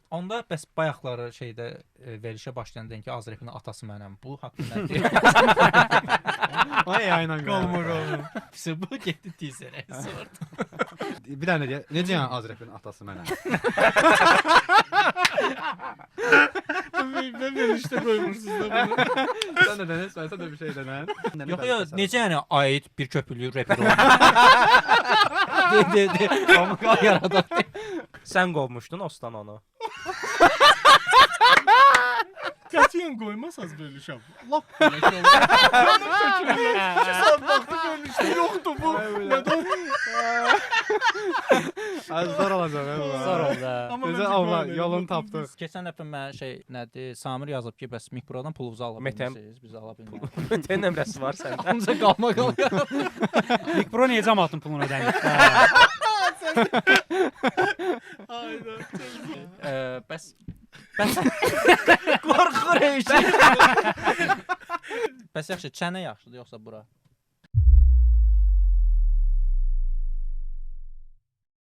Onda bəs bayaqları şeydə verilişə başlayan ki, Azrefin atası mənəm. Bu haqqında nə deyir? Ay aynen Qalma. Bu getdi teaserə. Bir dənə deyə. Necə yəni Azrefin atası mənəm? Ne verişte koymuşsunuz da bunu. Sən də denə, sən də bir şey denən. Yox, necə yəni ait bir köpüklü reper olur? De. Komikal yaradan. Sən qovmuşdun Ostan onu. Katiyen koymazsaz böyle şap. Lap böyle şey olur. Canım çekiliyor. 2 saat baktı görmüştü. Yoktu bu. Neden? Az zor olacaq bu. Zor oldu. Ama Necə bence Allah böyle. yolunu tapdı. Keçən dəfə mən nədir, Samir yazıb ki, bəs Mikprodan pulunuzu ala Metem. bilmirsiniz, biz ala bilmirik. Sən nömrəsi var səndə. Ancaq qalma qal. Big Pro niye cəmaatın pulunu ödəmir? Hayda. Bəs qorxur heç. Bəs yaxşı, çənə yaxşıdır yoxsa bura?